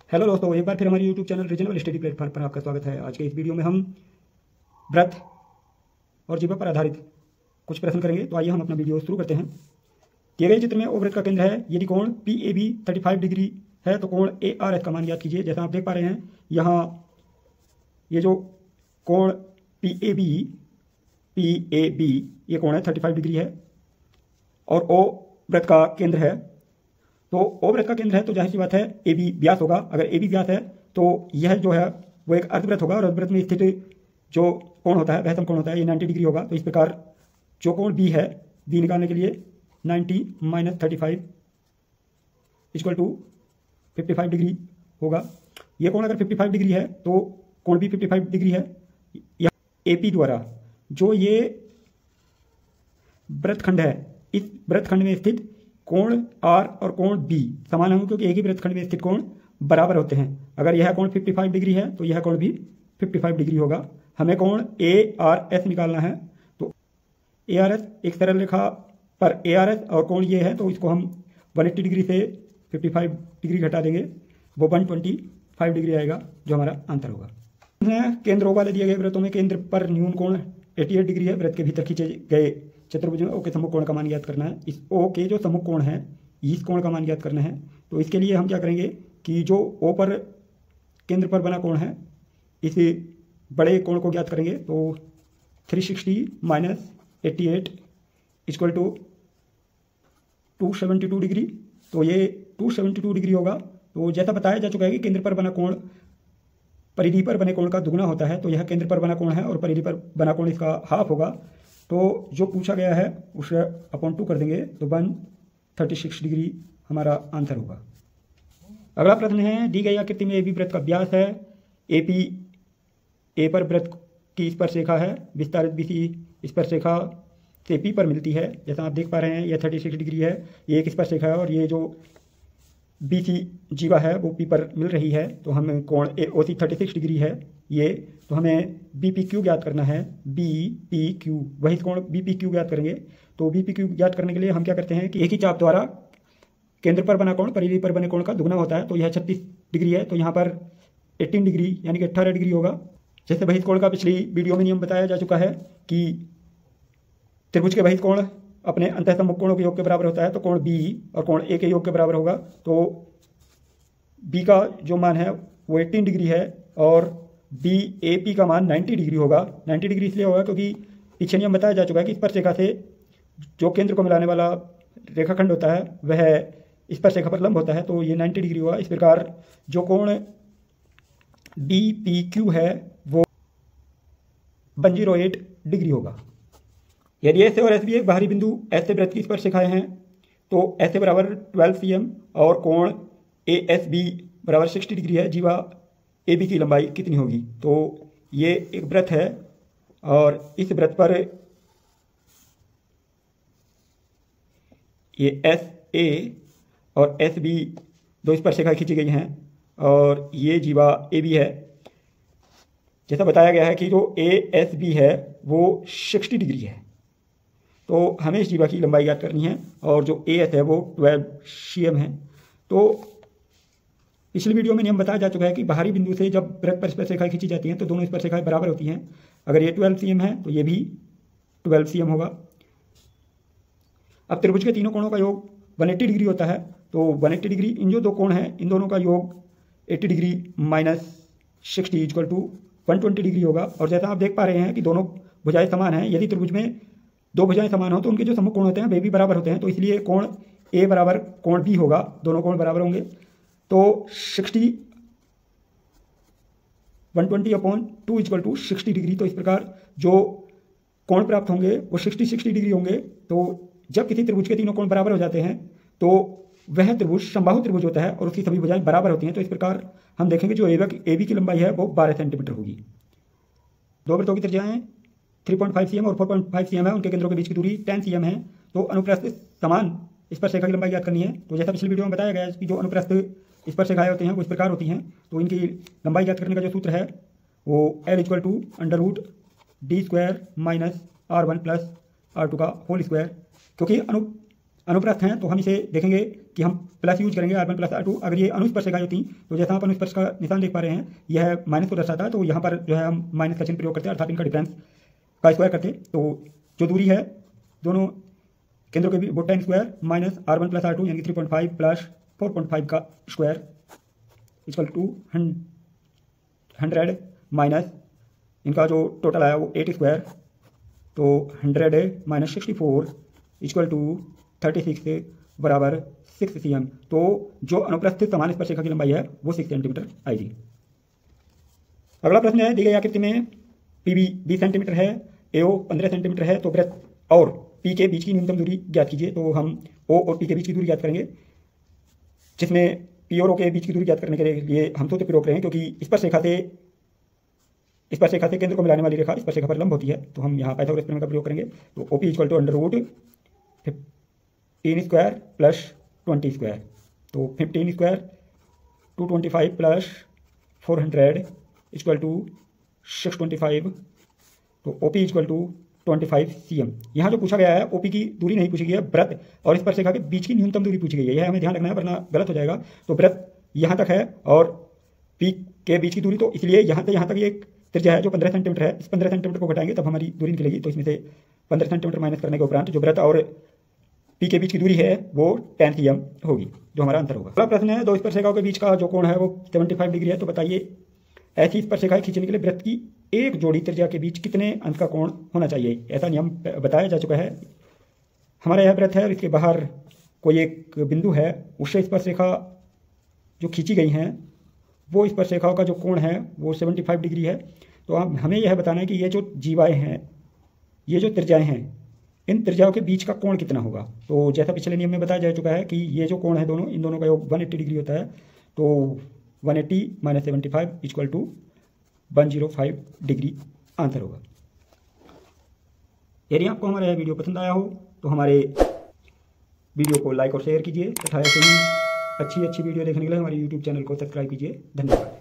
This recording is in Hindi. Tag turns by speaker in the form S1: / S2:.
S1: हेलो दोस्तों, एक बार फिर हमारे YouTube channel reasonable study platform पर आपका स्वागत है। आज के इस वीडियो में हम व्रत और जीवा पर आधारित कुछ प्रश्न करेंगे। तो आइए हम अपना वीडियो शुरू करते हैं। दिए गए चित्र में ओ व्रत का केंद्र है। यदि कोण PAB 35 डिग्री है तो कोण ARS का मान ज्ञात कीजिए। जैसा आप देख पा रहे हैं, यहाँ ये जो कोण PAB ये कोण है 35 डिग्री है और ओ व्रत का केंद्र है। तो ओ व्रत का केंद्र है तो जाहिर सी बात है AB व्यास होगा। अगर AB व्यास है तो यह जो है वो एक अर्धवृत्त होगा और अर्धवृत्त में स्थित जो कोण होता है वह समकोण होता है, ये 90 डिग्री होगा। तो इस प्रकार जो कोण B है, B निकालने के लिए 90 - 35 = 55 डिग्री होगा। ये कोण अगर 55 डिग्री है तो कोण भी 55 डिग्री है। या AP द्वारा जो ये वृत्तखंड है, इस वृत्तखंड में स्थित कोण R और कोण B समान होंगे क्योंकि एक ही वृत्तखंड में स्थित कोण बराबर होते हैं। अगर यह कोण 55 डिग्री है तो यह कोण भी 55 डिग्री होगा। हमें कोण ARS निकालना है। तो ARS एक सरल रेखा पर ARS और कोण ये है तो इसको हम 180 डिग्री से 55 डिग्री घटा देंगे, वो 125 डिग्री आएगा जो हमारा आंसर होगा। केंद्र O वाले दिए गए वृत्तों में केंद्र पर न्यून कोण 88 डिग्री है। वृत्त के भीतर खींचे गए चतुर्भुज में O के सम्मुख कोण का मान ज्ञात करना है। इस O के जो सम्मुख कोण है, इस कोण का मान ज्ञात करना है। तो इसके लिए हम क्या करेंगे कि जो O पर केंद्र पर बना कोण है, इस बड़े कोण को ज्ञात करेंगे। तो 360 - 88 = 272 डिग्री। तो ये 272 डिग्री होगा। तो जैसा बताया जा चुका है कि केंद्र पर बना कोण परिधि पर बने कोण का दुगना होता है। तो यह केंद्र पर बना कोण है और परिधि पर बना कोण इसका हाफ होगा। तो जो पूछा गया है उसे /2 कर देंगे तो 136 डिग्री हमारा आंसर होगा। अगला प्रश्न है, दी गई आकृति में AB वृत्त का व्यास है। AP A पर वृत्त की स्पर्शरेखा है। विस्तारित BC स्पर्शरेखा से P पर मिलती है। जैसा आप देख पा रहे हैं, यह 36 डिग्री है, ये एक स्पर्शरेखा है और ये जो BC जीवा है वो P पर मिल रही है। तो हमें कोण OC 36 डिग्री है ये। तो हमें BPQ ज्ञात करना है। BPQ वही कोण BPQ ज्ञात करेंगे। तो BPQ ज्ञात करने के लिए हम क्या करते हैं कि एक ही चाप द्वारा केंद्र पर बना कोण परिधि पर बने कोण का दुगना होता है। तो यह 36 डिग्री है तो यहाँ पर 18 डिग्री यानी कि 18 डिग्री होगा। जैसे बहिष्ठ कोण का पिछली वीडियो में नियम बताया जा चुका है कि त्रिभुज के बहिष्ठ कोण अपने अंतःसम्मुख कोणों के योग के बराबर होता है। तो कोण B और कोण A के योग के बराबर होगा। तो B का जो मान है वो 18 डिग्री है और BAP का मान 90 डिग्री होगा। 90 डिग्री इसलिए होगा क्योंकि पीछे नियम बताया जा चुका है कि स्पर्शरेखा से जो केंद्र को मिलाने वाला रेखाखंड होता है वह स्पर्शरेखा पर लंब होता है। तो ये 90 डिग्री होगा। इस प्रकार जो कोण BPQ है वो 108 डिग्री होगा। यदि ऐसे और ऐसे भी एक बाहरी बिंदु ऐसे वृत्त की स्पर्शरेखाएं हैं तो ऐसे बराबर 12 cm और कोण ASB बराबर 60 डिग्री है। जीवा AB की लंबाई कितनी होगी? तो ये एक वृत्त है और इस वृत्त पर ये SA और SB दो स्पर्शरेखाएं खींची गई हैं और ये जीवा AB है। जैसा बताया गया है कि जो ASB है वो 60 डिग्री है। तो हमें इस जीवा की लंबाई ज्ञात करनी है और जो AS है वो 12 cm है। तो पिछली वीडियो में नियम बताया जा चुका है कि बाहरी बिंदु से जब वृत्त पर स्पर्शरेखाएं खींची जाती हैं तो दोनों स्पर्शरेखाएं बराबर होती हैं। अगर ये 12 cm है तो ये भी 12 cm होगा। अब त्रिभुज के तीनों कोणों का योग 180 डिग्री होता है। तो 180 डिग्री इन जो दो कोण हैं इन दोनों का योग 80 डिग्री - 60 = 120 डिग्री होगा। और जैसा आप देख पा रहे हैं कि दोनों भुजाएं समान हैं। यदि त्रिभुज में दो भुजाएं समान हो तो उनके जो सम्मुख कोण होते हैं वे भी बराबर होते हैं। तो इसलिए कोण A बराबर कोण B होगा, दोनों कोण बराबर होंगे। तो 60 120/2 = 60 डिग्री। तो इस प्रकार जो कोण प्राप्त होंगे वो 60 डिग्री होंगे। तो जब किसी त्रिभुज के तीनों कोण बराबर हो जाते हैं तो वह त्रिभुज समबाहु त्रिभुज होता है और उसकी सभी भुजाएं बराबर होती हैं। तो इस प्रकार हम देखेंगे जो AB की लंबाई है वो 12 सेंटीमीटर होगी। दो वृत्तों की त्रिज्याएं 3.5 cm और 4.5 cm है। उनके केंद्रों के बीच की दूरी 10 cm है। तो अनुप्रस्थ समान स्पर्शरेखा की लंबाई ज्ञात करनी है। तो जैसा पिछली वीडियो में बताया गया है कि जो अनुप्रस्थ स्पर्शरेखाएं होती हैं वो इस प्रकार होती हैं। तो इनकी लंबाई ज्ञात करने का जो सूत्र है वो L = √D² - R1 + R2 का होल स्क्वायर। क्योंकि अनुप्रस्थ हैं तो हम इसे देखेंगे कि हम प्लस यूज करेंगे R1 प्लस R2। अगर ये अनुस्पर्शिका होती तो जैसा आप अनुस्पर्श का निशान देख पा रहे हैं यह माइनस को दर्शाता है, तो यहाँ पर जो है हम माइनस का चिन्ह प्रयोग करते हैं, अर्थात इनका डिफरेंस का स्क्वायर करते। तो जो दूरी है दोनों केंद्रों के बीच वो 10 square minus R1 plus R2 यानी कि 3.5 प्लस 4.5 का स्क्वायर इक्वल टू 100 माइनस इनका जो टोटल आया वो 8 स्क्वायर, तो 100 माइनस 64 इक्वल टू 36 बराबर 6 cm। तो जो अनुप्रस्थ समान स्पर्शिका की लंबाई है वो 6 सेंटीमीटर आएगी। अगला प्रश्न है, दी गई आकृति में PB 20 सेंटीमीटर है, AO 15 सेंटीमीटर है, तो वृत्त और P के बीच की न्यूनतम दूरी ज्ञात कीजिए। तो हम O और P के बीच की दूरी ज्ञात करेंगे, जिसमें P और O के बीच की दूरी ज्ञात करने के लिए हम सूत्र प्रयोग करेंगे, क्योंकि स्पर्शिका से केंद्र को मिलाने वाली रेखा स्पर्शिका पर लंब होती है। तो हम यहाँ पाइथागोरस प्रमेय का प्रयोग करेंगे। तो OP equal to √15 square plus 20 square, तो 15 स्क्वायर 225 प्लस 400 इक्वल टू 625, तो OP इक्वल टू 25 cm। यहाँ जो पूछा गया है OP की दूरी नहीं पूछी गई है, वृत्त और स्पर्शिका के बीच की न्यूनतम दूरी पूछी गई है, यह हमें ध्यान रखना है वरना गलत हो जाएगा। तो वृत्त यहाँ तक है और P के बीच की दूरी, तो इसलिए यहाँ तक ये एक त्रिज्या है जो 15 सेंटीमीटर है। इस 15 सेंटीमीटर को घटाएंगे तब हमारी दूरी निकलेगी। तो इसमें से 15 सेंटीमीटर माइनस करने के उपरांत जो वृत्त और P के बीच की दूरी है वो 10 cm होगी, जो हमारा अंतर होगा। अगला प्रश्न है, दो स्पर्शिकाओं के बीच का जो कोण है वो 75 डिग्री है। तो बताइए ऐसी स्पर्शिकाएं खींचने के लिए वृत्त की एक जोड़ी त्रिज्या के बीच कितने अंश का कोण होना चाहिए, ऐसा नियम बताया जा चुका है। हमारा यह वृत्त है और इसके बाहर कोई एक बिंदु है, उससे स्पर्शिका जो खींची गई हैं वो स्पर्शिकाओं का जो कोण है वो 75 डिग्री है। तो हमें यह बताना है कि ये जो जीवाएँ हैं, ये जो त्रिज्याएँ हैं, इन त्रिज्याओं के बीच का कोण कितना होगा। तो जैसा पिछले नियम में बताया जा चुका है कि ये जो कोण है दोनों, इन दोनों का योग 180 डिग्री होता है। तो 180 minus 75 equal to 105 degree answer होगा। यदि आपको हमारा यह वीडियो पसंद आया हो तो हमारे वीडियो को लाइक और शेयर कीजिए तथा ऐसे ही अच्छी वीडियो देखने के लिए हमारे YouTube चैनल को सब्सक्राइब कीजिए। धन्यवाद।